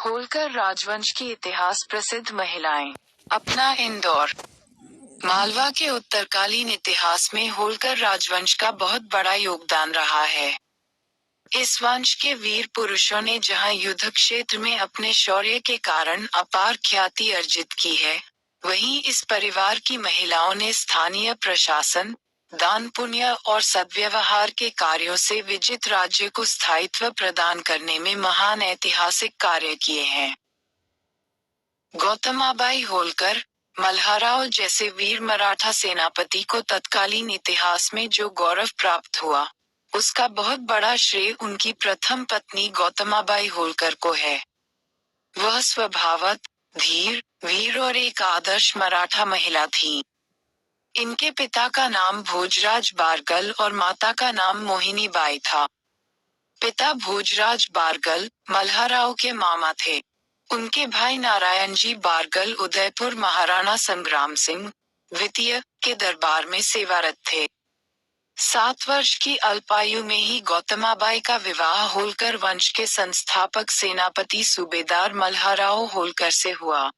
होलकर राजवंश की इतिहास प्रसिद्ध महिलाएं। अपना इंदौर। मालवा के उत्तरकालीन इतिहास में होलकर राजवंश का बहुत बड़ा योगदान रहा है। इस वंश के वीर पुरुषों ने जहां युद्ध क्षेत्र में अपने शौर्य के कारण अपार ख्याति अर्जित की है, वहीं इस परिवार की महिलाओं ने स्थानीय प्रशासन, दान पुण्य और सद्व्यवहार के कार्यों से विजित राज्य को स्थायित्व प्रदान करने में महान ऐतिहासिक कार्य किए हैं। गौतमाबाई होलकर, मल्हाराव जैसे वीर मराठा सेनापति को तत्कालीन इतिहास में जो गौरव प्राप्त हुआ, उसका बहुत बड़ा श्रेय उनकी प्रथम पत्नी गौतमाबाई होलकर को है। वह स्वभावत धीर, वीर और एक आदर्श मराठा महिला थी। इनके पिता का नाम भोजराज बारगल और माता का नाम मोहिनी बाई था। पिता भोजराज बारगल मल्हाराव के मामा थे। उनके भाई नारायण जी बारगल उदयपुर महाराणा संग्राम सिंह द्वितीय के दरबार में सेवारत थे। 7 वर्ष की अल्पायु में ही गौतमाबाई का विवाह होलकर वंश के संस्थापक सेनापति सूबेदार मल्हाराव होलकर से हुआ।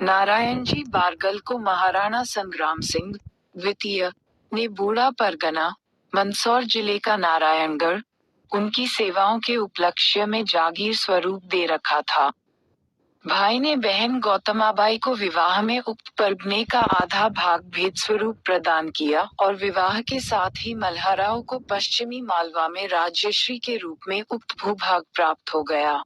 नारायण जी बारगल को महाराणा संग्राम सिंह द्वितीय ने बूढ़ा परगना, मंदसौर जिले का नारायणगढ़, उनकी सेवाओं के उपलक्ष्य में जागीर स्वरूप दे रखा था। भाई ने बहन गौतमाबाई को विवाह में उक्त परगने का आधा भाग भेद स्वरूप प्रदान किया और विवाह के साथ ही मल्हाराव को पश्चिमी मालवा में राज्यश्री के रूप में उक्त भूभाग प्राप्त हो गया।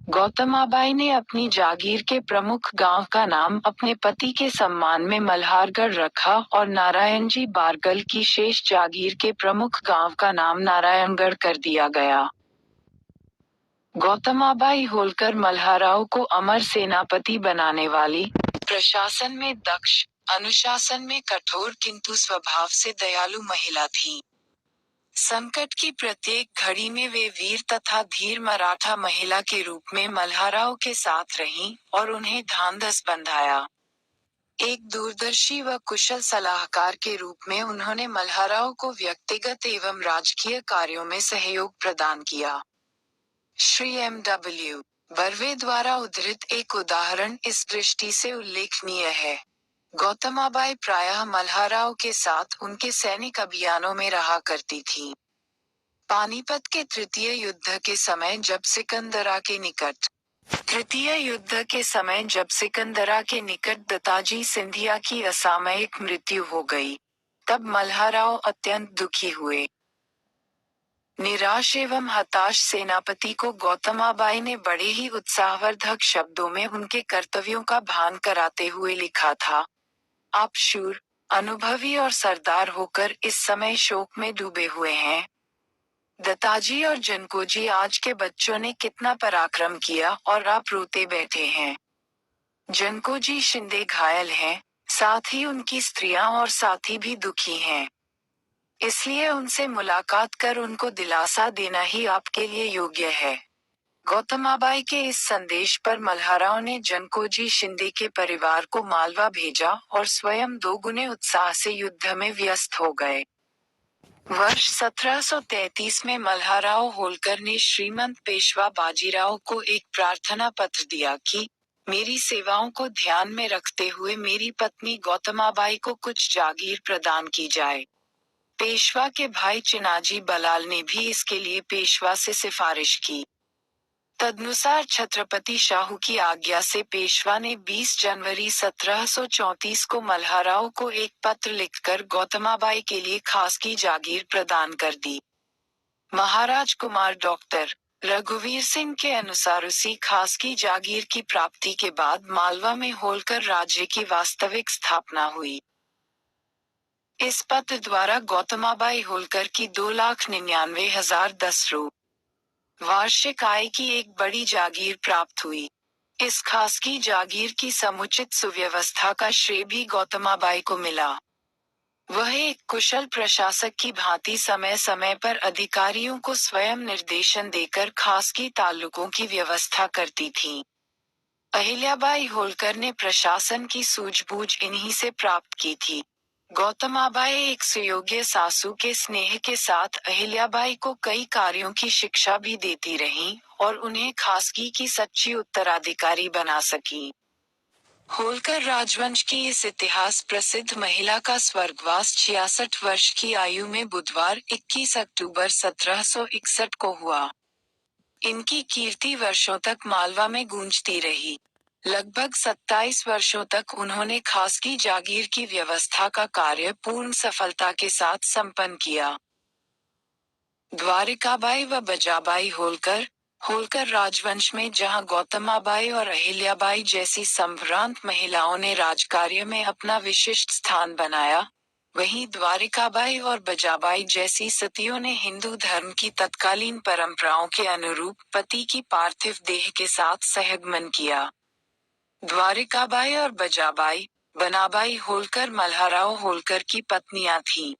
गौतमाबाई ने अपनी जागीर के प्रमुख गांव का नाम अपने पति के सम्मान में मल्हारगढ़ रखा और नारायण जी बारगल की शेष जागीर के प्रमुख गांव का नाम नारायणगढ़ कर दिया गया। गौतमाबाई होलकर मल्हाराव को अमर सेनापति बनाने वाली, प्रशासन में दक्ष, अनुशासन में कठोर किंतु स्वभाव से दयालु महिला थी। संकट की प्रत्येक घड़ी में वे वीर तथा धीर मराठा महिला के रूप में मल्हाराव के साथ रहीं और उन्हें ढांढस बंधाया। एक दूरदर्शी व कुशल सलाहकार के रूप में उन्होंने मल्हाराव को व्यक्तिगत एवं राजकीय कार्यों में सहयोग प्रदान किया। श्री M.W. बर्वे द्वारा उद्धृत एक उदाहरण इस दृष्टि से उल्लेखनीय है। गौतमाबाई प्रायः मल्हाराव के साथ उनके सैनिक अभियानों में रहा करती थी। पानीपत के तृतीय युद्ध के समय जब सिकंदरा के निकट दत्ताजी सिंधिया की असामयिक मृत्यु हो गई, तब मल्हाराव अत्यंत दुखी हुए। निराश एवं हताश सेनापति को गौतमाबाई ने बड़े ही उत्साहवर्धक शब्दों में उनके कर्तव्यों का भान कराते हुए लिखा था, आप शूर, अनुभवी और सरदार होकर इस समय शोक में डूबे हुए हैं। दत्ताजी और जनकोजी आज के बच्चों ने कितना पराक्रम किया और आप रोते बैठे हैं। जनकोजी शिंदे घायल हैं, साथ ही उनकी स्त्रियां और साथी भी दुखी हैं। इसलिए उनसे मुलाकात कर उनको दिलासा देना ही आपके लिए योग्य है। गौतमाबाई के इस संदेश पर मल्हाराव ने जनकोजी शिंदे के परिवार को मालवा भेजा और स्वयं दोगुने उत्साह से युद्ध में व्यस्त हो गए। वर्ष 1733 में मल्हाराव होलकर ने श्रीमंत पेशवा बाजीराव को एक प्रार्थना पत्र दिया कि मेरी सेवाओं को ध्यान में रखते हुए मेरी पत्नी गौतमाबाई को कुछ जागीर प्रदान की जाए। पेशवा के भाई चिनाजी बलाल ने भी इसके लिए पेशवा से सिफारिश की। तदनुसार छत्रपति शाहू की आज्ञा से पेशवा ने 20 जनवरी 1734 को मल्हाराव को एक पत्र लिखकर गौतमाबाई के लिए खास की जागीर प्रदान कर दी। महाराज कुमार डॉक्टर रघुवीर सिंह के अनुसार उसी खास की जागीर की प्राप्ति के बाद मालवा में होलकर राज्य की वास्तविक स्थापना हुई। इस पत्र द्वारा गौतमाबाई होलकर की 2,99,010 रु. वार्षिक आय की एक बड़ी जागीर प्राप्त हुई। इस खास की जागीर की समुचित सुव्यवस्था का श्रेय भी गौतमाबाई को मिला। वह एक कुशल प्रशासक की भांति समय समय पर अधिकारियों को स्वयं निर्देशन देकर खास की ताल्लुकों की व्यवस्था करती थीं। अहिल्याबाई होलकर ने प्रशासन की सूझबूझ इन्हीं से प्राप्त की थी। गौतमाबाई एक सुयोग्य सासू के स्नेह के साथ अहिल्याबाई को कई कार्यों की शिक्षा भी देती रहीं और उन्हें खासगी की सच्ची उत्तराधिकारी बना सकी। होलकर राजवंश की इस इतिहास प्रसिद्ध महिला का स्वर्गवास 66 वर्ष की आयु में बुधवार 21 अक्टूबर 1761 को हुआ। इनकी कीर्ति वर्षों तक मालवा में गूंजती रही। लगभग 27 वर्षों तक उन्होंने खासगी जागीर की व्यवस्था का कार्य पूर्ण सफलता के साथ संपन्न किया। द्वारिकाबाई व बजाबाई होलकर होलकर राजवंश में जहां गौतमाबाई और अहिल्याबाई जैसी संभ्रांत महिलाओं ने राजकार्य में अपना विशिष्ट स्थान बनाया, वहीं द्वारिकाबाई और बजाबाई जैसी सतियों ने हिंदू धर्म की तत्कालीन परंपराओं के अनुरूप पति की पार्थिव देह के साथ सहगमन किया। द्वारिकाबाई और बजाबाई, बनाबाई होलकर मल्हाराव होलकर की पत्नियां थीं।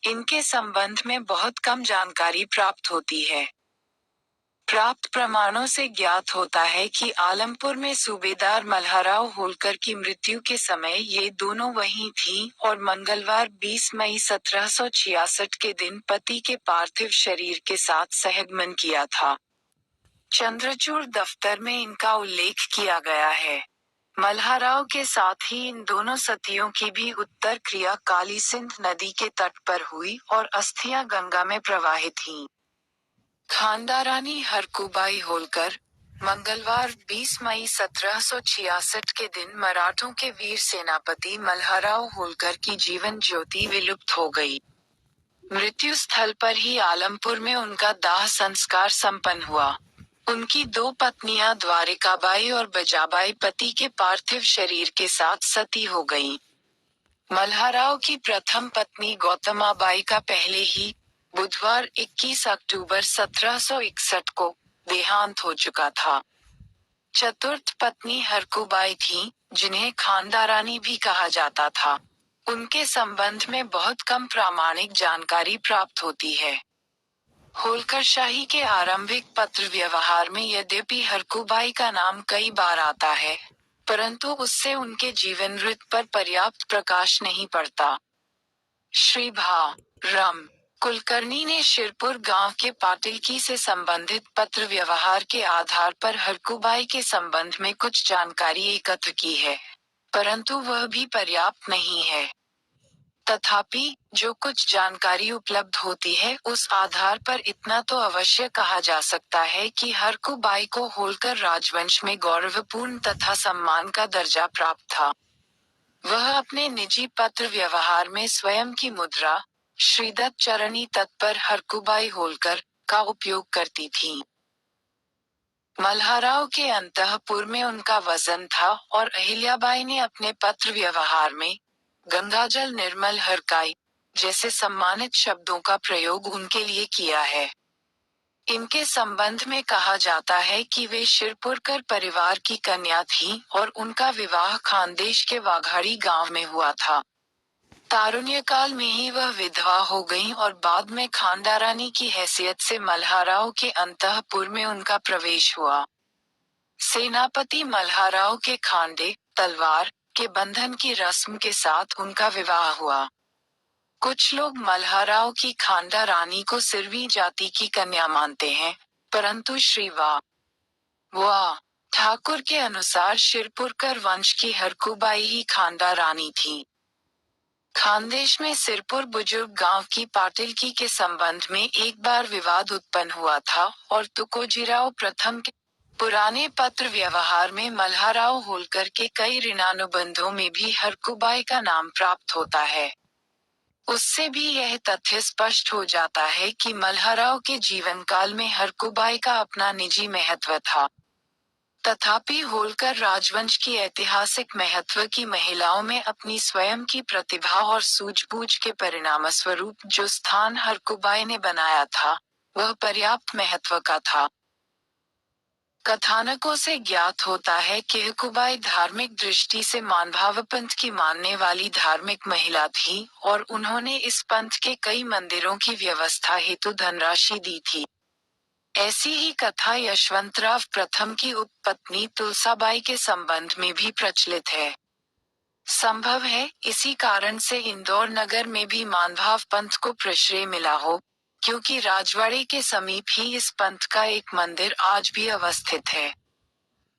इनके संबंध में बहुत कम जानकारी प्राप्त होती है। प्राप्त प्रमाणों से ज्ञात होता है कि आलमपुर में सूबेदार मल्हाराव होलकर की मृत्यु के समय ये दोनों वहीं थीं और मंगलवार 20 मई 1766 के दिन पति के पार्थिव शरीर के साथ सहगमन किया था। चंद्रचूड़ दफ्तर में इनका उल्लेख किया गया है। मल्हाराव के साथ ही इन दोनों सतियों की भी उत्तर क्रिया काली सिंध नदी के तट पर हुई और अस्थियां गंगा में प्रवाहित हुईं। खानदारानी हरकुबाई होलकर, मंगलवार 20 मई 1766 के दिन मराठों के वीर सेनापति मल्हाराव होलकर की जीवन ज्योति विलुप्त हो गई। मृत्यु स्थल पर ही आलमपुर में उनका दाह संस्कार संपन्न हुआ। उनकी दो पत्नियां द्वारिकाबाई और बजाबाई पति के पार्थिव शरीर के साथ सती हो गईं। मल्हाराव की प्रथम पत्नी गौतमाबाई का पहले ही बुधवार 21 अक्टूबर 1761 को देहांत हो चुका था। चतुर्थ पत्नी हरकुबाई थीं, जिन्हें खानदारानी भी कहा जाता था। उनके संबंध में बहुत कम प्रामाणिक जानकारी प्राप्त होती है। होलकरशाही के आरंभिक पत्र व्यवहार में यद्यपि हरकुबाई का नाम कई बार आता है, परंतु उससे उनके जीवन वृत्त पर पर्याप्त प्रकाश नहीं पड़ता। श्री भा. रम. कुलकर्णी ने शिरपुर गांव के पाटिलकी से संबंधित पत्र व्यवहार के आधार पर हरकुबाई के संबंध में कुछ जानकारी एकत्र की है, परंतु वह भी पर्याप्त नहीं है। तथापि, जो कुछ जानकारी उपलब्ध होती है उस आधार पर इतना तो अवश्य कहा जा सकता है कि हरकुबाई को होलकर राजवंश में गौरवपूर्ण तथा सम्मान का दर्जा प्राप्त था। वह अपने निजी पत्र व्यवहार में स्वयं की मुद्रा, श्रीदत्त चरणी तत्पर हरकुबाई होलकर, का उपयोग करती थीं। मल्हाराव के अंतःपुर में उनका वजन था और अहिल्याबाई ने अपने पत्र व्यवहार में गंगाजल निर्मल हरकाई जैसे सम्मानित शब्दों का प्रयोग उनके लिए किया है। इनके संबंध में कहा जाता है कि वे शिरपुरकर परिवार की कन्या थीं और उनका विवाह खानदेश के वाघाड़ी गांव में हुआ था। तारुण्यकाल में ही वह विधवा हो गईं और बाद में खानदारानी की हैसियत से मल्हाराव के अंतःपुर में उनका प्रवेश हुआ। सेनापति मल्हाराव के खांडे, तलवार के बंधन की रस्म के साथ उनका विवाह हुआ। कुछ लोग मल्हाराव की खांडा रानी को सिरवी जाति की कन्या मानते हैं, परंतु श्री वा. ठाकुर के अनुसार शिरपुरकर वंश की हरकुबाई ही खांडा रानी थी। खानदेश में सिरपुर बुजुर्ग गांव की पाटिलकी के संबंध में एक बार विवाद उत्पन्न हुआ था और तुकोजीराव प्रथम के पुराने पत्र व्यवहार में मल्हाराव होलकर के कई ऋणानुबंधों में भी हरकुबाई का नाम प्राप्त होता है। उससे भी यह तथ्य स्पष्ट हो जाता है कि मल्हाराव के जीवन काल में हरकुबाई का अपना निजी महत्व था। तथापि होलकर राजवंश की ऐतिहासिक महत्व की महिलाओं में अपनी स्वयं की प्रतिभा और सूझबूझ के परिणामस्वरूप जो स्थान हरकुबाई ने बनाया था, वह पर्याप्त महत्व का था। कथानकों से ज्ञात होता है कि हरकुबाई धार्मिक दृष्टि से मानभाव पंथ की मानने वाली धार्मिक महिला थी और उन्होंने इस पंथ के कई मंदिरों की व्यवस्था हेतु धनराशि दी थी। ऐसी ही कथा यशवंतराव प्रथम की उपपत्नी तुलसाबाई के संबंध में भी प्रचलित है। संभव है इसी कारण से इंदौर नगर में भी मानभाव पंथ को प्रश्रय मिला हो, क्योंकि राजवाड़े के समीप ही इस पंथ का एक मंदिर आज भी अवस्थित है।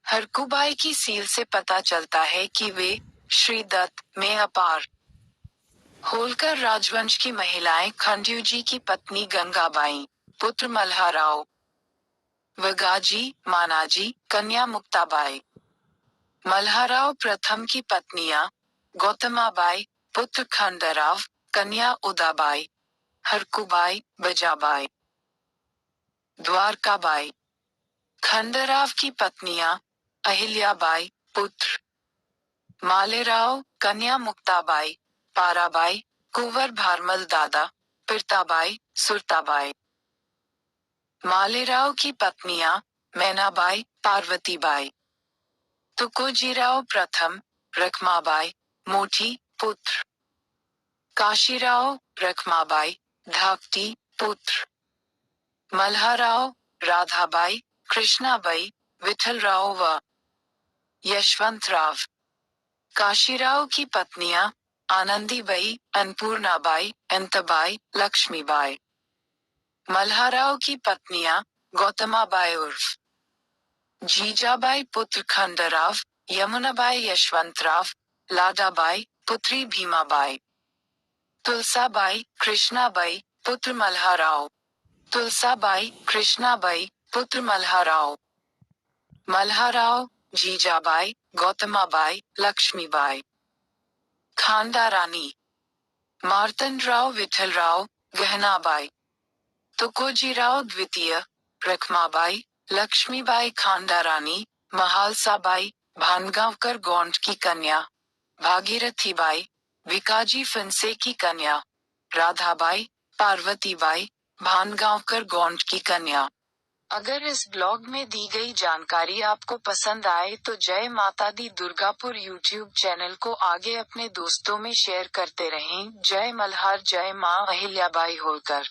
हरकुबाई की सील से पता चलता है कि वे श्री दत्त में अपार होलकर राजवंश की महिलाएं खंड्यू जी की पत्नी गंगाबाई, पुत्र मल्हाराव, वगाजी, मानाजी, कन्या मुक्ताबाई। मल्हाराव प्रथम की पत्नियां गौतमाबाई, पुत्र खंडराव, कन्या उदाबाई, हरकुबाई, बजाबाई, द्वारकाबाई। खंडराव की पत्नियां अहिल्याबाई, पुत्र मालेराव, कन्या मुक्ताबाई, पाराबाई, कुंवर भारमल दादा, पिरताबाई, सुरताबाई। मालेराव की पत्नियां मैनाबाई, पार्वतीबाई, तुकोजीराव प्रथम, रखमाबाई, मोठी, पुत्र काशीराव, रखमाबाई, धाकटी, पुत्र मल्हाराव, राधाबाई, कृष्णाबाई, विठलराव व यशवंतराव। काशीराव की पत्नियां आनंदीबाई, अन्नपूर्णाबाई, अंतबाई, लक्ष्मीबाई। मल्हाराव की पत्नियां गौतमाबाई उर्फ जीजाबाई, पुत्र खंडराव, यमुनाबाई, यशवंतराव, लाडाबाई, पुत्री भीमाबाई, तुलसाबाई, कृष्णाबाई, पुत्र मल्हाराव, तुलसाबाई, कृष्णाबाई, पुत्र मल्हाराव, मल्हाराव, जीजाबाई, गौतमाबाई, लक्ष्मीबाई। खानदारानी मार्तंडराव, विठलराव, गहनाबाई, तुकोजीराव द्वितीय, रखमाबाई, लक्ष्मीबाई। खानदारानी महालसाबाई, भानगांवकर गौंड की कन्या, भागीरथीबाई, विकाजी फिंसे की कन्या, राधाबाई, पार्वतीबाई, भानगांवकर गौंड की कन्या। अगर इस ब्लॉग में दी गई जानकारी आपको पसंद आए तो जय माता दी दुर्गापुर यूट्यूब चैनल को आगे अपने दोस्तों में शेयर करते रहें। जय मल्हार, जय मां अहिल्याबाई होलकर।